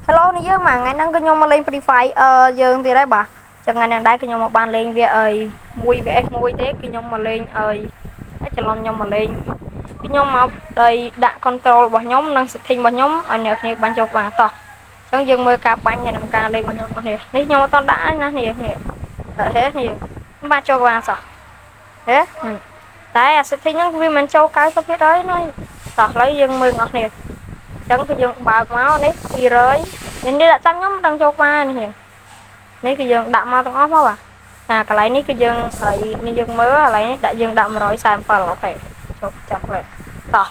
Hello នេះយើងមកថ្ងៃហ្នឹងគឺខ្ញុំមកលេង Free Fire យើងទៀតហើយបាទចឹងថ្ងៃហ្នឹងដែរគឺខ្ញុំមកបានលេងវា1 vs 1ទេគឺខ្ញុំមកលេងច្រឡំខ្ញុំមកលេងគឺខ្ញុំមកដាក់ control របស់ខ្ញុំនិង setting របស់ខ្ញុំឲ្យអ្នកគ្នាបានចូលបានតោះចឹងយើងមើលការបាញ់និងការលេងរបស់ខ្ញុំនេះខ្ញុំអត់តដាក់ណានេះដាក់ហេនេះបានចូលបានសោះហេតែ setting ហ្នឹងវាមិនចូល 90% ហើយតោះឥឡូវយើងមើលអ្នកគ្នាចឹងគឺយើងបើកមកនេះ200នេះដាក់ចាំខ្ញុំមិនដឹងចូលបាននេះគឺយើងដាក់មកទាំងអស់មកបាទកន្លែងនេះគឺយើងហើយនេះយើងមើលកន្លែងនេះយើងដាក់137អូខេចុះចាប់ហើយតោះ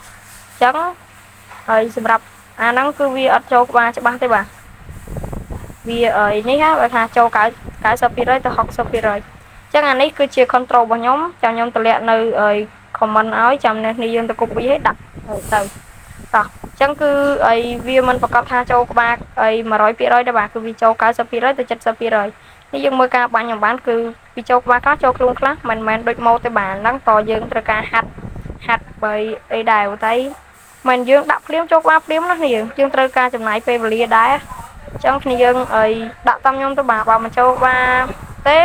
ចឹងហើយសម្រាប់អាហ្នឹងគឺវាអត់ចូលក្បាលច្បាស់ទេបាទវានេះហ่าបើថាចូល90%ទៅ60%ចឹងអានេះគឺជា control របស់ខ្ញុំចាំខ្ញុំតម្លាក់នៅ comment ឲ្យចាំនេះយើងទៅ copy ឲ្យដាក់ទៅតោះចឹងគឺវាមិនប្រកាសថាចូលក្បាល100%ទេបាទគឺវាចូល90%ទៅ70%នេះយើងមើលការបាញ់ខ្ញុំបានគឺវាចូលក្បាលខ្លះចូលខ្លួនខ្លះមិនមែនដូចម៉ូតទេបាទហ្នឹងតយើងត្រូវការហាត់បើអីដែរតែមិនយើងដាក់ភ្លាមចូលក្បាលភ្លាមណានេះយើងត្រូវការចំណាយពេលវេលាដែរចឹងគ្នាយើងដាក់តាមខ្ញុំទៅបាទបើមិនចូលក្បាលទេ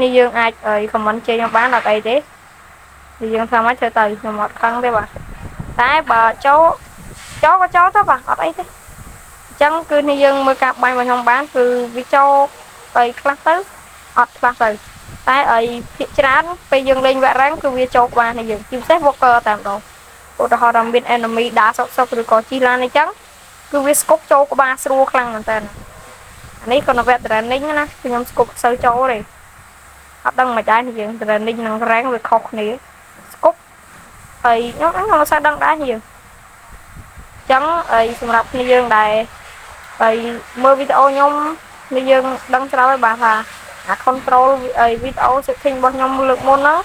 នេះយើងអាចcomment ជេរខ្ញុំបានអត់អីទេនេះយើងធ្វើមកធ្វើទៅខ្ញុំអត់ខឹងទេបាទតែបើចូលក៏ចូលទៅបាទអត់អីទេអញ្ចឹងគឺនេះយើងមើលការបាញ់របស់ខ្ញុំបានគឺវាចូលខ្លះទៅអត់ខ្លះទៅតែភាគច្រើនពេលយើងលេងវគ្គរ៉ាំងគឺវាចូលបាននេះយើងជាពិសេស Walker តែម្ដងឧទាហរណ៍ថាមាន enemy ដើរសុកឬក៏ជីឡានអីចឹងគឺវាស្គប់ចូលក្បាលស្រួលខ្លាំងមែនតើអានេះក៏នៅវគ្គ training ណាខ្ញុំស្គប់សូវចូលទេអត់ដឹងមិនដែរនេះយើង training និង rank វាខុសគ្នាស្គប់ហើយខ្ញុំអត់សូវដឹងដែរយើងចឹងសម្រាប់គ្នាយើងដែលមើលវីដេអូខ្ញុំនេះយើងដឹងច្រើនហើយបាទថាអា control វីដេអូ setting របស់ខ្ញុំលើកមុនហ្នឹង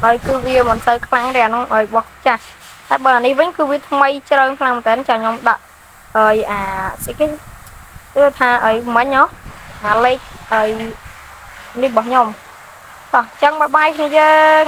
ហើយគឺវាមិនសូវខ្លាំងទេអានោះរបស់ចាស់តែបើអានេះវិញគឺវាថ្មីជ្រៅខ្លាំងមែនតើចាំខ្ញុំដាក់អាស្អីគេគឺថាមិញហ៎អាលេខនេះរបស់ខ្ញុំតោះចឹងបាយបាយគ្នាយើង